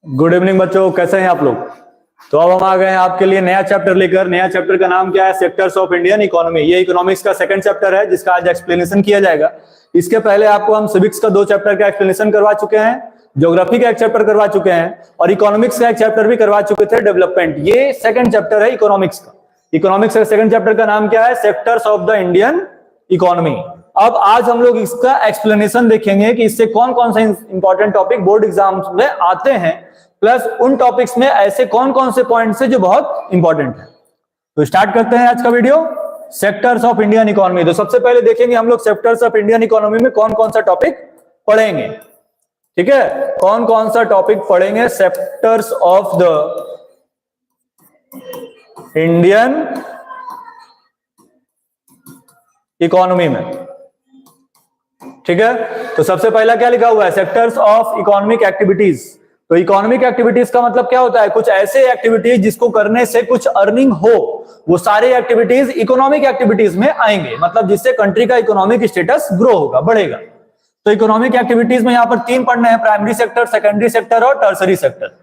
Good evening बच्चों, कैसे हैं आप लोग। तो अब हम आ गए हैं आपके लिए नया चैप्टर लेकर। नया चैप्टर का नाम क्या है? Sectors of Indian economy. ये इकोनॉमिक्स का सेकंड चैप्टर है जिसका आज एक्सप्लेनेशन किया जाएगा। इसके पहले आपको हम सिविक्स का 2 चैप्टर का एक्सप्लेनेशन करवा चुके हैं, ज्योग्राफी का 1 चैप्टर करवा चुके हैं और इकोनॉमिक्स का 1 चैप्टर भी करवा चुके थे, डेवलपमेंट। ये सेकंड चैप्टर है इकोनॉमिक्स का। इकोनॉमिक्स का सेकंड चैप्टर का नाम क्या है? Sectors of the Indian economy. अब आज हम लोग इसका एक्सप्लेनेशन देखेंगे कि इससे कौन कौन से इंपॉर्टेंट टॉपिक बोर्ड एग्जाम्स में आते हैं, प्लस उन टॉपिक्स में ऐसे कौन कौन से पॉइंट्स है जो बहुत इंपॉर्टेंट है। तो स्टार्ट करते हैं आज का video, sectors of Indian economy. तो सबसे पहले देखेंगे हम लोग सेक्टर्स ऑफ इंडियन इकोनॉमी में कौन कौन सा टॉपिक पढ़ेंगे। ठीक है, कौन कौन सा टॉपिक पढ़ेंगे sectors of the Indian economy में। ठीक है, तो सबसे पहला क्या लिखा हुआ है? Sectors of economic activities. तो इकोनॉमिक एक्टिविटीज का मतलब क्या होता है? कुछ ऐसे एक्टिविटीज जिसको करने से कुछ अर्निंग हो, वो सारे एक्टिविटीज इकोनॉमिक एक्टिविटीज में आएंगे, मतलब जिससे कंट्री का इकोनॉमिक स्टेटस ग्रो होगा, बढ़ेगा। तो इकोनॉमिक एक्टिविटीज में यहाँ पर 3 पढ़ने हैं, प्राइमरी सेक्टर, सेकेंडरी सेक्टर और टर्सरी सेक्टर।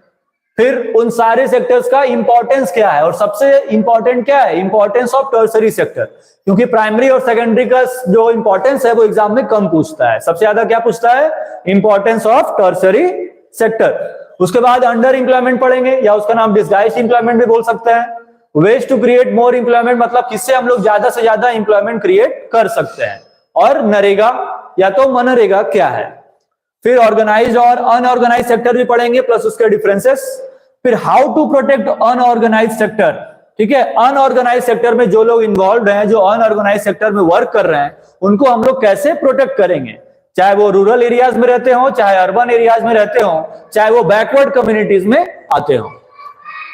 फिर उन सारे सेक्टर्स का इंपॉर्टेंस क्या है, और सबसे इंपॉर्टेंट क्या है? Importance of tertiary sector. क्योंकि प्राइमरी और सेकेंडरी का जो इंपॉर्टेंस है वो एग्जाम में कम पूछता है, सबसे ज्यादा क्या पूछता है? Importance of tertiary sector. उसके बाद अंडर एम्प्लॉयमेंट पढ़ेंगे, या उसका नाम डिसगाइज्ड एम्प्लॉयमेंट भी बोल सकते हैं। Ways to create more employment, मतलब किससे हम लोग ज्यादा से ज्यादा एम्प्लॉयमेंट क्रिएट कर सकते हैं। और नरेगा या तो मनरेगा क्या है। फिर ऑर्गेनाइज्ड और अनऑर्गेनाइज्ड सेक्टर भी पढ़ेंगे, प्लस उसके डिफरेंसेस। फिर how to protect unorganised sector. ठीक है, अनऑर्गेनाइज्ड सेक्टर में जो लोग इन्वॉल्व हैं, जो अनऑर्गेनाइज्ड सेक्टर में वर्क कर रहे हैं, उनको हम लोग कैसे प्रोटेक्ट करेंगे, चाहे वो रूरल एरियाज में रहते हो, चाहे अर्बन एरियाज में रहते हो, चाहे वो बैकवर्ड कम्युनिटीज में आते हो।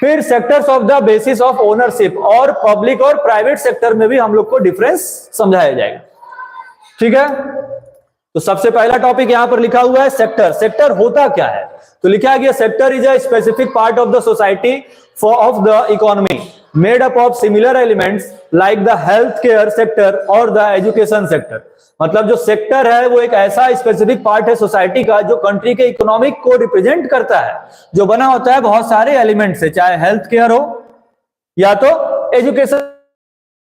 फिर sectors of the basis of ownership, और पब्लिक और प्राइवेट सेक्टर में भी हम लोग को डिफरेंस समझाया जाएगा। ठीक है, तो सबसे पहला टॉपिक यहां पर लिखा हुआ है सेक्टर। सेक्टर होता क्या है? तो लिखा गया sector is a specific part of the society of the economy made up of similar elements like the health care sector और द एजुकेशन सेक्टर। मतलब जो सेक्टर है वो एक ऐसा स्पेसिफिक पार्ट है सोसाइटी का जो कंट्री के इकोनॉमिक को रिप्रेजेंट करता है, जो बना होता है बहुत सारे एलिमेंट से, चाहे हेल्थ केयर हो या तो एजुकेशन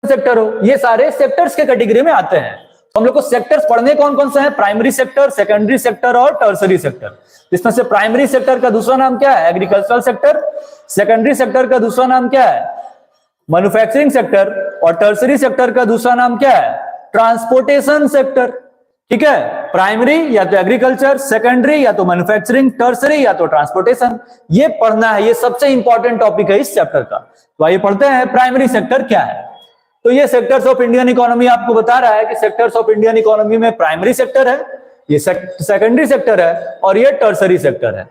सेक्टर हो। ये सारे सेक्टर्स के कैटेगरी में आते हैं। तो हम लोग को सेक्टर्स पढ़ने कौन कौन से हैं? प्राइमरी सेक्टर, सेकेंडरी सेक्टर और टर्सरी सेक्टर। इसमें से प्राइमरी सेक्टर का दूसरा नाम क्या है? Agricultural sector. सेकेंडरी सेक्टर का दूसरा नाम क्या है? Manufacturing sector. और टर्सरी सेक्टर का दूसरा नाम क्या है? Transportation sector. ठीक है, प्राइमरी या तो एग्रीकल्चर, सेकेंडरी या तो मैन्युफैक्चरिंग, टर्सरी या तो ट्रांसपोर्टेशन। ये पढ़ना है, ये सबसे इंपॉर्टेंट टॉपिक है इस चैप्टर का। तो आइए पढ़ते हैं प्राइमरी सेक्टर क्या है। तो ये सेक्टर्स ऑफ इंडियन इकोनॉमी आपको बता रहा है कि सेक्टर्स ऑफ इंडियन इकोनॉमी में प्राइमरी सेक्टर है, ये सेकेंडरी सेक्टर है और ये टर्सरी सेक्टर है।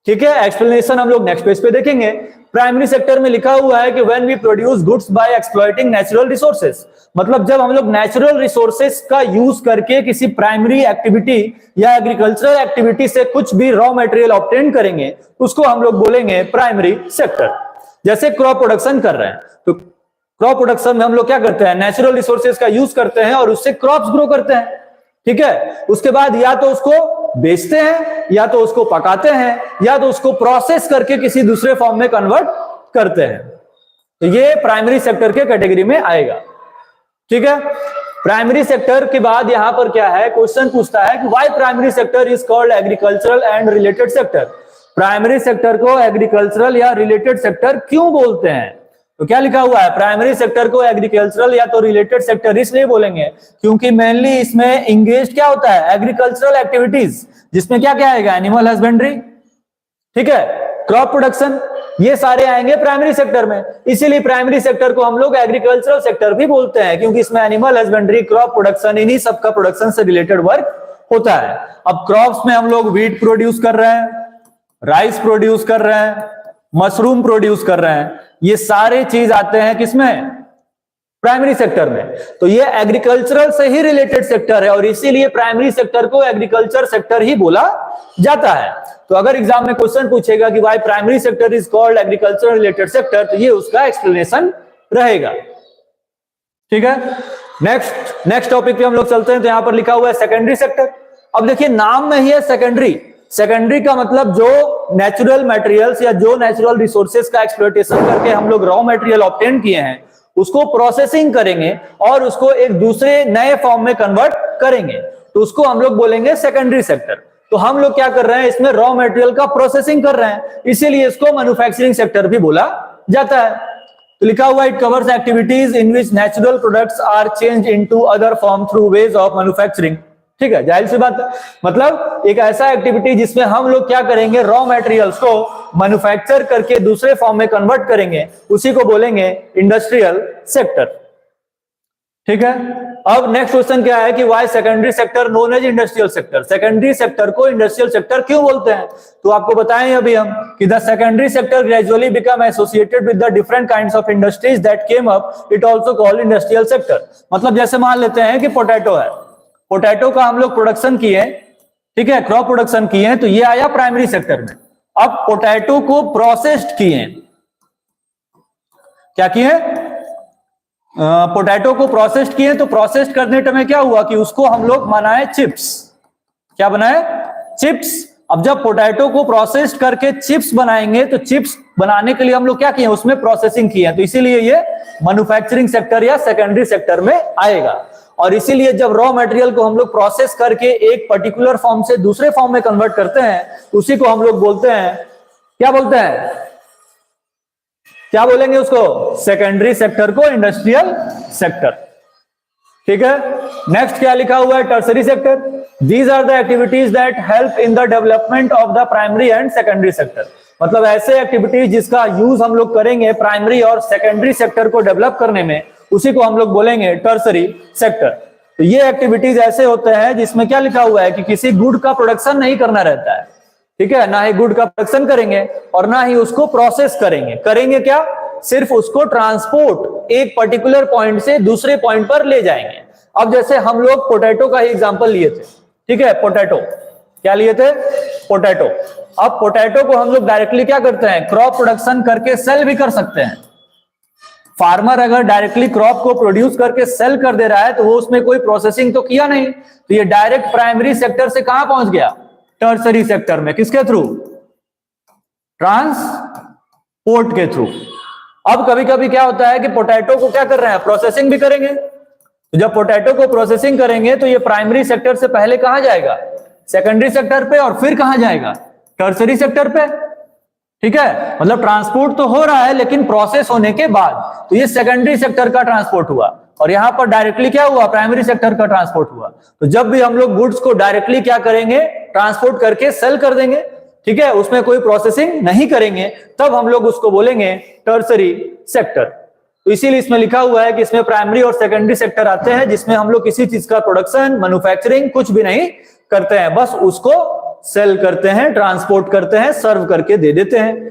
ठीक है, एक्सप्लेनेशन हम लोग नेक्स्ट पेज पे देखेंगे। प्राइमरी सेक्टर में लिखा हुआ है कि when we produce goods by exploiting natural resources, मतलब जब हम लोग नेचुरल रिसोर्सेज का यूज करके किसी प्राइमरी एक्टिविटी या एग्रीकल्चरल एक्टिविटी से कुछ भी रॉ मटेरियल ऑब्टेन करेंगे, उसको हम लोग बोलेंगे प्राइमरी सेक्टर। जैसे क्रॉप प्रोडक्शन कर रहे हैं, तो क्रॉप प्रोडक्शन में हम लोग क्या करते हैं? नेचुरल रिसोर्सेज का यूज करते हैं और उससे क्रॉप्स ग्रो करते हैं। ठीक है, उसके बाद या तो उसको बेचते हैं, या तो उसको पकाते हैं, या तो उसको प्रोसेस करके किसी दूसरे फॉर्म में कन्वर्ट करते हैं। तो ये प्राइमरी सेक्टर के कैटेगरी में आएगा। ठीक है, प्राइमरी सेक्टर के बाद यहां पर क्या है? क्वेश्चन पूछता है कि why primary sector is called agricultural and related sector. Primary sector को एग्रीकल्चरल या रिलेटेड सेक्टर क्यों बोलते हैं? तो क्या लिखा हुआ है? प्राइमरी सेक्टर को एग्रीकल्चरल या तो रिलेटेड सेक्टर इसलिए बोलेंगे क्योंकि मेनली इसमें एंगेज क्या होता है? एग्रीकल्चरल एक्टिविटीज, जिसमें क्या क्या आएगा? एनिमल हस्बेंड्री, ठीक है, क्रॉप प्रोडक्शन, ये सारे आएंगे प्राइमरी सेक्टर में। इसीलिए प्राइमरी सेक्टर को हम लोग एग्रीकल्चरल सेक्टर भी बोलते हैं, क्योंकि इसमें एनिमल हस्बेंड्री, क्रॉप प्रोडक्शन, इन्हीं सबका प्रोडक्शन से रिलेटेड वर्क होता है। अब क्रॉप्स में हम लोग व्हीट प्रोड्यूस कर रहे हैं, राइस प्रोड्यूस कर रहे हैं, मशरूम प्रोड्यूस कर रहे हैं, ये सारे चीज आते हैं किसमें? प्राइमरी सेक्टर में। तो ये एग्रीकल्चरल से ही रिलेटेड सेक्टर है और इसीलिए प्राइमरी सेक्टर को एग्रीकल्चर सेक्टर ही बोला जाता है। तो अगर एग्जाम में क्वेश्चन पूछेगा कि why primary sector is called agriculture related sector, तो ये उसका एक्सप्लेनेशन रहेगा। ठीक है, नेक्स्ट टॉपिक पे हम लोग चलते हैं। तो यहां पर लिखा हुआ है सेकेंडरी सेक्टर। अब देखिए नाम में ही है सेकेंडरी। सेकेंडरी का मतलब जो नेचुरल मटेरियल्स या जो नेचुरल रिसोर्सेज का एक्सप्लॉयटेशन करके हम लोग रॉ मटेरियल ऑब्टेन किए हैं, उसको प्रोसेसिंग करेंगे और उसको एक दूसरे नए फॉर्म में कन्वर्ट करेंगे, तो उसको हम लोग बोलेंगे सेकेंडरी सेक्टर। तो हम लोग क्या कर रहे हैं, इसमें रॉ मटेरियल का प्रोसेसिंग कर रहे हैं, इसीलिए इसको मैन्युफैक्चरिंग सेक्टर भी बोला जाता है। तो लिखा हुआ it covers activities in which natural products are change into other form through ways of manufacturing. ठीक है, जाहिर सी बात है, मतलब एक ऐसा एक्टिविटी जिसमें हम लोग क्या करेंगे, रॉ मटेरियल्स को मैन्युफैक्चर करके दूसरे फॉर्म में कन्वर्ट करेंगे, उसी को बोलेंगे इंडस्ट्रियल सेक्टर। ठीक है, अब नेक्स्ट क्वेश्चन क्या है कि why secondary sector known as industrial sector. Secondary sector को इंडस्ट्रियल सेक्टर क्यों बोलते हैं? तो आपको बताएं अभी हम कि the secondary sector gradually become associated with the different kinds of industries that came up, it also called industrial sector. मतलब जैसे मान लेते हैं कि पोटैटो है, पोटैटो का हम लोग प्रोडक्शन किए, ठीक है, क्रॉप प्रोडक्शन किए, तो ये आया प्राइमरी सेक्टर में। अब पोटैटो को प्रोसेस्ड किए, क्या किए, पोटैटो को प्रोसेस्ड किए, तो प्रोसेस्ड करने में क्या हुआ कि उसको हम लोग बनाए चिप्स। क्या बनाए? चिप्स। अब जब पोटैटो को प्रोसेस्ड करके चिप्स बनाएंगे, तो चिप्स बनाने के लिए हम लोग क्या किए, उसमें प्रोसेसिंग किए, तो इसीलिए ये मैन्युफैक्चरिंग सेक्टर या सेकेंडरी सेक्टर में आएगा। और इसीलिए जब रॉ मटेरियल को हम लोग प्रोसेस करके एक पर्टिकुलर फॉर्म से दूसरे फॉर्म में कन्वर्ट करते हैं, उसी को हम लोग बोलते हैं, क्या बोलते हैं, क्या बोलेंगे उसको? सेकेंडरी सेक्टर को इंडस्ट्रियल सेक्टर। ठीक है, नेक्स्ट क्या लिखा हुआ है? Tertiary sector. These are the activities that help in the development of the primary and secondary sector. मतलब ऐसे एक्टिविटीज जिसका यूज हम लोग करेंगे प्राइमरी और सेकेंडरी सेक्टर को डेवलप करने में, उसी को हम लोग बोलेंगे टर्सरी सेक्टर। तो ये एक्टिविटीज ऐसे होते हैं जिसमें क्या लिखा हुआ है कि किसी गुड का प्रोडक्शन नहीं करना रहता है, ठीक है, ना ही गुड का प्रोडक्शन करेंगे और ना ही उसको प्रोसेस करेंगे। करेंगे क्या? सिर्फ उसको ट्रांसपोर्ट एक पर्टिकुलर पॉइंट से दूसरे पॉइंट पर ले जाएंगे। अब जैसे हम लोग पोटैटो का ही एग्जांपल लिए थे, ठीक है, पोटैटो, क्या लिए थे? पोटैटो। अब पोटैटो को हम लोग डायरेक्टली क्या करते हैं, क्रॉप प्रोडक्शन करके सेल भी कर सकते हैं। फार्मर अगर डायरेक्टली क्रॉप को प्रोड्यूस करके सेल कर दे रहा है, तो वो उसमें कोई प्रोसेसिंग तो किया नहीं, तो ये डायरेक्ट प्राइमरी सेक्टर से कहां पहुंच गया? टर्सरी सेक्टर में। किसके थ्रू? ट्रांसपोर्ट के थ्रू। अब कभी कभी क्या होता है कि पोटैटो को क्या कर रहे हैं, प्रोसेसिंग भी करेंगे। तो जब पोटैटो को प्रोसेसिंग करेंगे, तो ये प्राइमरी सेक्टर से पहले कहां जाएगा? सेकेंडरी सेक्टर पे, और फिर कहां जाएगा? टर्सरी सेक्टर पे। ठीक है, मतलब ट्रांसपोर्ट तो हो रहा है लेकिन प्रोसेस होने के बाद, तो ये सेकेंडरी सेक्टर का ट्रांसपोर्ट हुआ, और यहां पर डायरेक्टली क्या हुआ? प्राइमरी सेक्टर का ट्रांसपोर्ट हुआ। तो जब भी हम लोग गुड्स को डायरेक्टली क्या करेंगे, ट्रांसपोर्ट करके सेल कर देंगे, ठीक है, उसमें कोई प्रोसेसिंग नहीं करेंगे, तब हम लोग उसको बोलेंगे टर्सरी सेक्टर। तो इसीलिए इसमें लिखा हुआ है कि इसमें प्राइमरी और सेकेंडरी सेक्टर आते हैं, जिसमें हम लोग किसी चीज का प्रोडक्शन, मैन्युफैक्चरिंग कुछ भी नहीं करते हैं, बस उसको सेल करते हैं, ट्रांसपोर्ट करते हैं, सर्व करके दे देते हैं।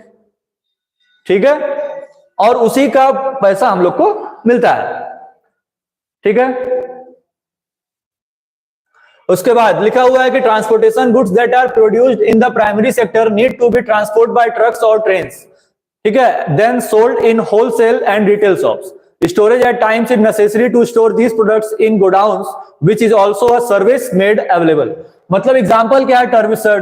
ठीक है, और उसी का पैसा हम लोग को मिलता है। ठीक है, उसके बाद लिखा हुआ है कि transportation goods that are produced in the primary sector need to be transport by trucks और ट्रेन्स, ठीक है, then sold in wholesale and retail shops. Storage at times is necessary to store these products in godowns, which is also a service made available. मतलब example क्या है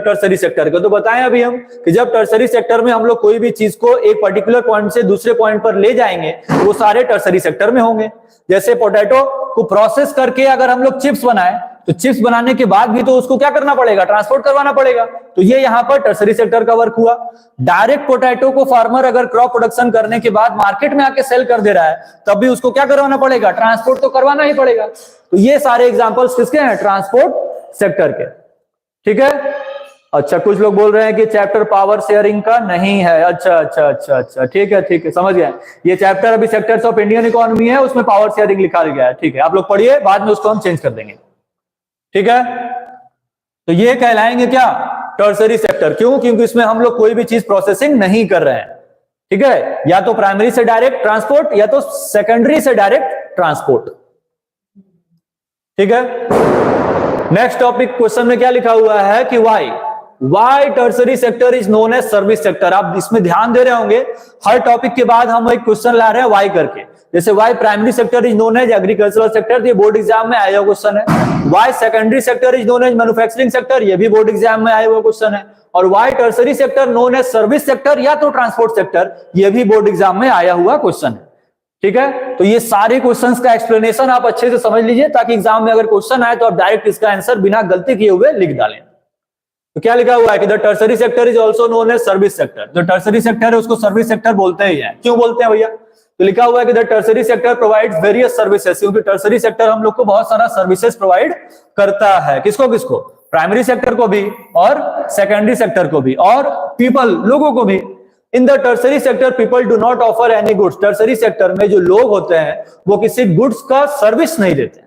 tertiary sector का, तो बताएं अभी हम कि जब टर्सरी सेक्टर में हम लोग कोई भी चीज को एक पर्टिकुलर पॉइंट से दूसरे पॉइंट पर ले जाएंगे, तो वो सारे टर्सरी सेक्टर में होंगे। जैसे पोटैटो को प्रोसेस करके अगर हम लोग चिप्स बनाए, तो चिप्स बनाने के बाद भी तो उसको क्या करना पड़ेगा, ट्रांसपोर्ट करवाना पड़ेगा, तो ये यहाँ पर टर्सरी सेक्टर का वर्क हुआ। डायरेक्ट पोटैटो को फार्मर अगर क्रॉप प्रोडक्शन करने के बाद मार्केट में आके सेल कर दे रहा है, तब भी उसको क्या करवाना पड़ेगा, ट्रांसपोर्ट तो करवाना ही पड़ेगा। तो ये सारे एग्जांपल्स किसके हैं, ट्रांसपोर्ट सेक्टर के। ठीक है, अच्छा, कुछ लोग बोल रहे हैं कि चैप्टर पावर शेयरिंग का नहीं है। अच्छा, ठीक है, समझ गए। ये चैप्टर अभी सेक्टर्स ऑफ इंडियन इकोनॉमी है, उसमें पावर शेयरिंग लिखा गया है। ठीक है, आप लोग पढ़िए, बाद में उसको हम चेंज कर देंगे। ठीक है, तो ये कहलाएंगे क्या, टर्सरी सेक्टर। क्यों? क्योंकि इसमें हम लोग कोई भी चीज प्रोसेसिंग नहीं कर रहे हैं। ठीक है, या तो प्राइमरी से डायरेक्ट ट्रांसपोर्ट या तो सेकेंडरी से डायरेक्ट ट्रांसपोर्ट। ठीक है, नेक्स्ट टॉपिक क्वेश्चन में क्या लिखा हुआ है कि why tertiary sector is known as service sector. आप इसमें ध्यान दे रहे होंगे, हर टॉपिक के बाद हम एक क्वेश्चन ला रहे हैं वाई करके। जैसे why primary sector is known as agricultural sector, ये बोर्ड एग्जाम में आया हुआ क्वेश्चन है। Why secondary sector is known as manufacturing sector, ये भी बोर्ड एग्जाम में आया हुआ क्वेश्चन है। और why tertiary sector known as service sector या तो ट्रांसपोर्ट सेक्टर, ये भी बोर्ड एग्जाम में आया हुआ क्वेश्चन है। ठीक है, तो ये सारे क्वेश्चंस का एक्सप्लेनेशन आप अच्छे से समझ लीजिए, ताकि एग्जाम में अगर क्वेश्चन आए तो आप डायरेक्ट इसका आंसर बिना गलती किए हुए लिख डालें। तो क्या लिखा हुआ है कि the tertiary sector is also known as service sector. जो टर्सरी सेक्टर है उसको सर्विस सेक्टर बोलते ही हैं। क्यों बोलते हैं भैया? तो लिखा हुआ है कि the tertiary sector provides various services, क्योंकि टर्सरी सेक्टर हम लोग को बहुत सारा सर्विसेज प्रोवाइड करता है। किसको किसको? प्राइमरी सेक्टर को भी और सेकेंडरी सेक्टर को भी, और पीपल, लोगों को भी। In the tertiary sector people do not offer any goods. Tertiary sector में जो लोग होते हैं वो किसी गुड्स का सर्विस नहीं देते हैं।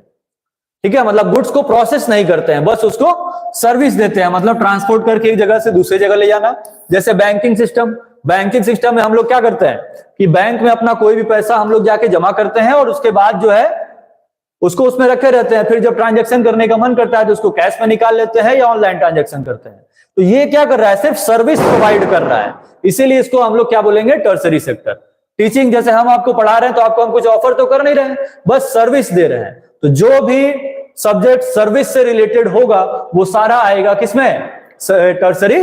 ठीक है, मतलब गुड्स को प्रोसेस नहीं करते हैं, बस उसको सर्विस देते हैं, मतलब ट्रांसपोर्ट करके एक जगह से दूसरी जगह ले जाना। जैसे बैंकिंग सिस्टम में हम लोग क्या करते हैं कि बैंक में अपना कोई भी पैसा हम लोग जाके जमा करते हैं और उसके बाद जो है उसको उसमें रखे रहते हैं। फिर जब ट्रांजैक्शन करने का मन करता है तो उसको कैश में निकाल लेते हैं या ऑनलाइन ट्रांजैक्शन करते हैं। तो ये क्या कर रहा है? सिर्फ सर्विस प्रोवाइड कर रहा है, इसीलिए इसको हम लोग क्या बोलेंगे? Tertiary sector. टीचिंग, जैसे हम आपको पढ़ा रहे हैं तो आपको हम कुछ ऑफर तो कर नहीं रहे हैं, बस सर्विस दे रहे हैं। तो जो भी सब्जेक्ट सर्विस से रिलेटेड होगा वो सारा आएगा किसमें? टर्सरी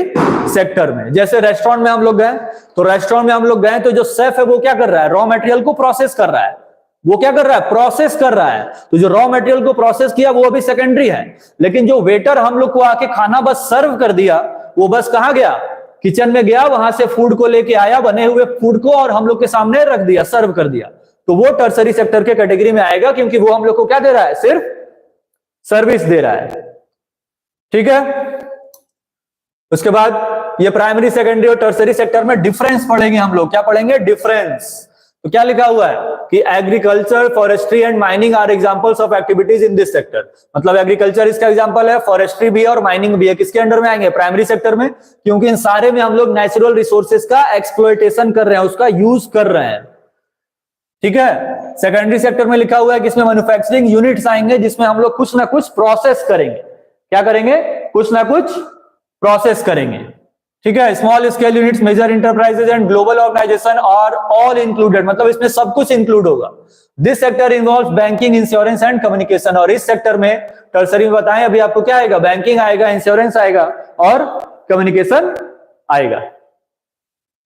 सेक्टर में। जैसे रेस्टोरेंट में हम लोग गए, तो रेस्टोरेंट में हम लोग गए तो जो शेफ है वो क्या कर रहा है? रॉ मटेरियल को प्रोसेस कर रहा है। वो क्या कर रहा है? प्रोसेस कर रहा है। तो जो रॉ मटेरियल को प्रोसेस किया वो अभी सेकेंडरी है, लेकिन जो वेटर हम लोग को आके खाना बस सर्व कर दिया, वो बस कहां गया? किचन में गया, वहां से फूड को लेके आया, बने हुए फूड को, और हम लोग के सामने रख दिया, सर्व कर दिया। तो वो टर्सरी सेक्टर के कैटेगरी में आएगा, क्योंकि वो हम लोग को क्या दे रहा है? सिर्फ सर्विस दे रहा है। ठीक है, उसके बाद ये प्राइमरी, सेकेंडरी और टर्सरी सेक्टर में डिफरेंस पढ़ेंगे हम लोग। क्या पढ़ेंगे? डिफरेंस। तो क्या लिखा हुआ है कि agriculture, forestry and mining are examples of activities in this sector. मतलब एग्रीकल्चर इसका एग्जांपल है, फॉरेस्ट्री भी और माइनिंग भी है। किसके अंडर में आएंगे? प्राइमरी सेक्टर में, क्योंकि इन सारे में हम लोग नेचुरल रिसोर्सेज का एक्सप्लॉयटेशन कर रहे हैं, उसका यूज कर रहे हैं। ठीक है, सेकेंडरी सेक्टर में लिखा हुआ है कि इसमें मैन्युफैक्चरिंग यूनिट्स आएंगे, जिसमें हम लोग कुछ ना कुछ प्रोसेस करेंगे। क्या करेंगे? कुछ ना कुछ प्रोसेस करेंगे। ठीक है, small scale units, major enterprises and global organisation are all included, मतलब इसमें सब कुछ इंक्लूड होगा। This sector involves banking, insurance and communication. और इस सेक्टर में टर्सरी में बताएं अभी आपको क्या आएगा? बैंकिंग आएगा, इंश्योरेंस आएगा और कम्युनिकेशन आएगा।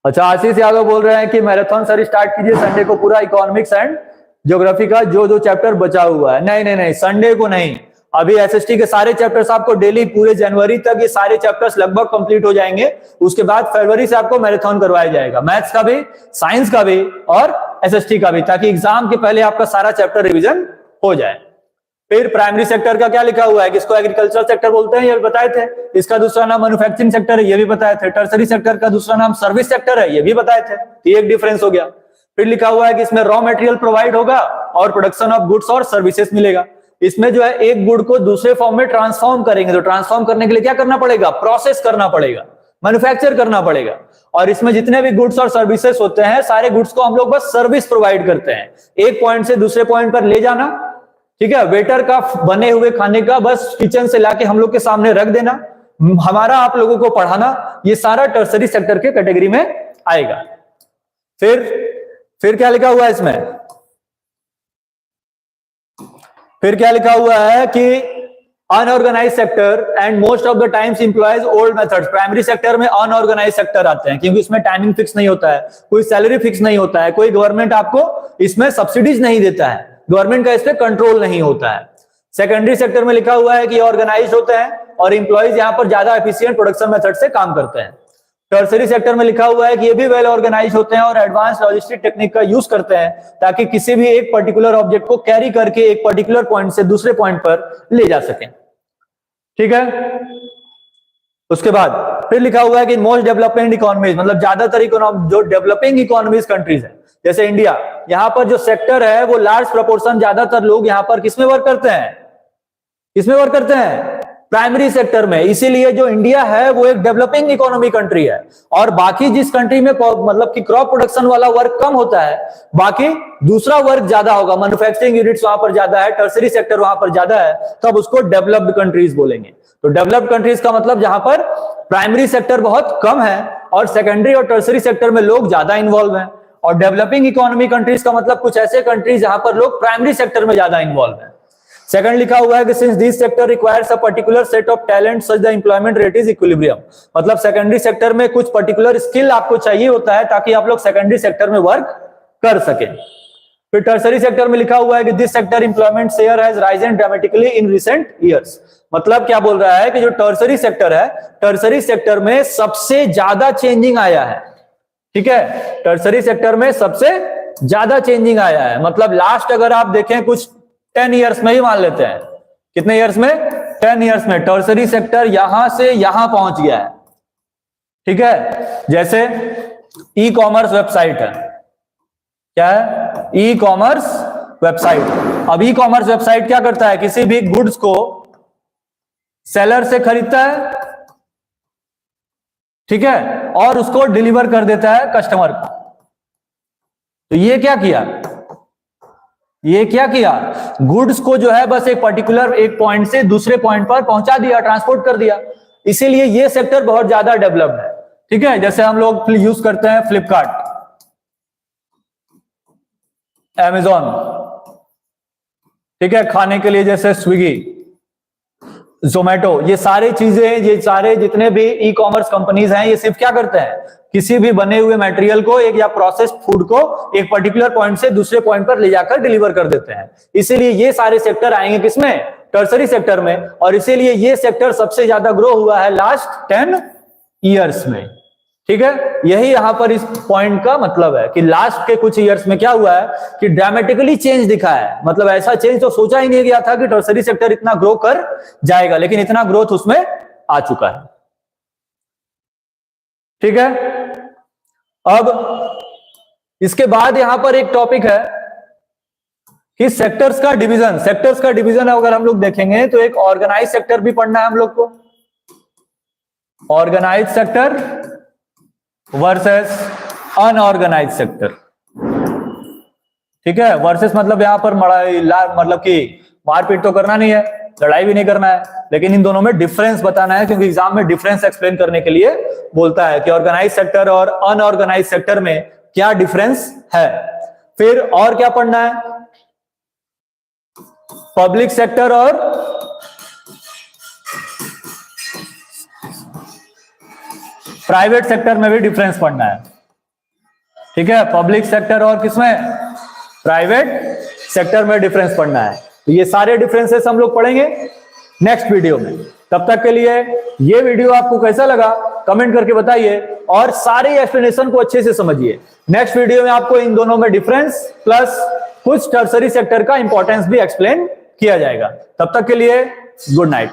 अच्छा, आशीष यादव बोल रहे हैं कि मैराथन सर स्टार्ट कीजिए संडे को पूरा इकोनॉमिक्स एंड ज्योग्राफी का जो चैप्टर बचा हुआ है। नहीं, संडे को नहीं, अभी एसएसटी के सारे चैप्टर्स आपको डेली पूरे जनवरी तक ये सारे चैप्टर्स लगभग कंप्लीट हो जाएंगे। उसके बाद फरवरी से आपको मैराथन करवाया जाएगा, मैथ्स का भी, साइंस का भी और एसएसटी का भी, ताकि एग्जाम के पहले आपका सारा चैप्टर रिवीजन हो जाए। फिर प्राइमरी सेक्टर का क्या लिखा हुआ है कि इसको एग्रीकल्चर सेक्टर बोलते हैं, ये बताए थे। इसका दूसरा नाम मैन्युफैक्चरिंग सेक्टर है, ये भी बताए थे। टर्सरी सेक्टर का दूसरा नाम सर्विस सेक्टर है, ये भी बताए थे। तो एक डिफरेंस हो गया। फिर लिखा हुआ है कि इसमें रॉ मटेरियल प्रोवाइड होगा और प्रोडक्शन ऑफ गुड्स और सर्विसेज मिलेगा। इसमें जो है एक गुड को दूसरे फॉर्म में ट्रांसफॉर्म करेंगे, तो ट्रांसफॉर्म करने के लिए क्या करना पड़ेगा? प्रोसेस करना पड़ेगा, मैन्युफैक्चर करना पड़ेगा। और इसमें जितने भी गुड्स और सर्विसेज होते हैं, सारे गुड्स को हम लोग बस सर्विस प्रोवाइड करते हैं, एक पॉइंट से दूसरे पॉइंट पर ले जाना। ठीक है, वेटर का बने हुए खाने का बस किचन से लाके हम लोग के सामने रख देना, हमारा आप लोगों को पढ़ाना, ये सारा टर्सरी सेक्टर के कैटेगरी में आएगा। फिर क्या लिखा हुआ है इसमें? फिर क्या लिखा हुआ है कि unorganised sector and most of the times employs old methods. Primary sector में अनऑर्गेनाइज सेक्टर आते हैं, क्योंकि इसमें टाइमिंग फिक्स नहीं होता है, कोई सैलरी फिक्स नहीं होता है, कोई गवर्नमेंट आपको इसमें सब्सिडीज नहीं देता है, गवर्नमेंट का इस पे कंट्रोल नहीं होता है। सेकेंडरी सेक्टर में लिखा हुआ है कि ऑर्गेनाइज होते हैं और इंप्लॉयज यहाँ पर ज्यादा एफिशिएंट प्रोडक्शन मेथड से काम करते हैं। टर्सरी सेक्टर में लिखा हुआ है कि ये भी वेल ऑर्गेनाइज होते हैं और एडवांस लॉजिस्टिक टेक्निक का यूज करते हैं, ताकि किसी भी एक पर्टिकुलर ऑब्जेक्ट को कैरी करके एक पर्टिकुलर पॉइंट से दूसरे पॉइंट पर ले जा सकें। ठीक है, उसके बाद फिर लिखा हुआ है कि मोस्ट डेवलपमेंट इकोनॉमीज, मतलब ज्यादातर जो डेवलपिंग इकोनॉमीज कंट्रीज है जैसे इंडिया, यहाँ पर जो सेक्टर है वो लार्ज प्रोपोर्शन, ज्यादातर लोग यहाँ पर किसमें वर्क करते हैं, किसमें वर्क करते हैं, प्राइमरी सेक्टर में। इसीलिए जो इंडिया है वो एक डेवलपिंग इकोनॉमी कंट्री है। और बाकी जिस कंट्री में मतलब कि क्रॉप प्रोडक्शन वाला वर्क कम होता है, बाकी दूसरा वर्क ज्यादा होगा, मैन्युफैक्चरिंग यूनिट्स वहां पर ज्यादा है, टर्सरी सेक्टर वहां पर ज्यादा है, तब उसको डेवलप्ड कंट्रीज बोलेंगे। तो डेवलप्ड कंट्रीज का मतलब जहां पर प्राइमरी सेक्टर बहुत कम है और सेकेंडरी और टर्सरी सेक्टर में लोग ज्यादा इन्वॉल्व हैं। और डेवलपिंग इकोनॉमी कंट्रीज का मतलब कुछ ऐसे कंट्रीज जहां पर लोग प्राइमरी सेक्टर में ज्यादा इन्वॉल्व हैं। सेकंड लिखा हुआ है कि since this sector requires a particular set of talent such the employment rate is equilibrium, मतलब सेकेंडरी सेक्टर में कुछ पर्टिकुलर स्किल आपको चाहिए होता है ताकि आप लोग सेकेंडरी सेक्टर में वर्क कर सके। फिर टर्सरी सेक्टर में लिखा हुआ है कि this sector employment share has risen dramatically in recent years, मतलब क्या बोल रहा है कि जो टर्सरी सेक्टर है, टर्सरी सेक्टर में सबसे ज्यादा चेंजिंग आया है। ठीक है, टर्सरी सेक्टर में सबसे ज्यादा चेंजिंग आया है, मतलब लास्ट अगर आप देखें कुछ 10 इयर्स में ही मान लेते हैं, कितने इयर्स में, 10 इयर्स में टर्सरी सेक्टर यहां से यहां पहुंच गया है। ठीक है, जैसे ई कॉमर्स वेबसाइट है, क्या है, ई कॉमर्स वेबसाइट। अब ई कॉमर्स वेबसाइट क्या करता है, किसी भी गुड्स को सेलर से खरीदता है, ठीक है, और उसको डिलीवर कर देता है कस्टमर को। तो ये क्या किया, ये क्या किया, गुड्स को जो है बस एक पर्टिकुलर एक पॉइंट से दूसरे पॉइंट पर पहुंचा दिया, ट्रांसपोर्ट कर दिया। इसीलिए ये सेक्टर बहुत ज्यादा डेवलप्ड है। ठीक है, जैसे हम लोग यूज करते हैं फ्लिपकार्ट, अमेजॉन, ठीक है, खाने के लिए जैसे स्विगी, जोमेटो, ये सारी चीजें, ये सारे जितने भी ई कॉमर्स कंपनीज हैं, ये सिर्फ क्या करते हैं, किसी भी बने हुए मटेरियल को, एक या प्रोसेस्ड फूड को एक पर्टिकुलर पॉइंट से दूसरे पॉइंट पर ले जाकर डिलीवर कर देते हैं। इसीलिए ये सारे सेक्टर आएंगे किसमें, टर्सरी सेक्टर में। और इसीलिए ये सेक्टर सबसे ज्यादा ग्रो हुआ है लास्ट 10 इयर्स में। ठीक है, यही यहां पर इस पॉइंट का मतलब है कि लास्ट के कुछ इयर्स में क्या हुआ है कि ड्रामेटिकली चेंज दिखा है, मतलब ऐसा चेंज तो सोचा ही नहीं गया था कि टर्सरी सेक्टर इतना ग्रो कर जाएगा, लेकिन इतना ग्रोथ उसमें आ चुका है। ठीक है, अब इसके बाद यहां पर एक टॉपिक है कि सेक्टर्स का डिवीजन। सेक्टर्स का डिवीजन अगर हम लोग देखेंगे तो एक ऑर्गेनाइज सेक्टर भी पढ़ना है हम लोग को, organised sector versus unorganised sector. ठीक है, वर्सेस मतलब यहां पर मतलब कि मारपीट तो करना नहीं है, लड़ाई भी नहीं करना है, लेकिन इन दोनों में डिफरेंस बताना है, क्योंकि एग्जाम में डिफरेंस एक्सप्लेन करने के लिए बोलता है कि ऑर्गेनाइज सेक्टर और अनऑर्गेनाइज सेक्टर में क्या डिफरेंस है। फिर और क्या पढ़ना है, पब्लिक सेक्टर और प्राइवेट सेक्टर में भी डिफरेंस पढ़ना है। ठीक है, पब्लिक सेक्टर और किसमें, प्राइवेट सेक्टर में डिफरेंस पढ़ना है। तो ये सारे डिफरेंसेस हम लोग पढ़ेंगे नेक्स्ट वीडियो में। तब तक के लिए ये वीडियो आपको कैसा लगा कमेंट करके बताइए और सारे एक्सप्लेनेशन को अच्छे से समझिए। नेक्स्ट वीडियो में आपको इन दोनों में डिफरेंस प्लस कुछ टर्सरी सेक्टर का इंपॉर्टेंस भी एक्सप्लेन किया जाएगा। तब तक के लिए गुड नाइट।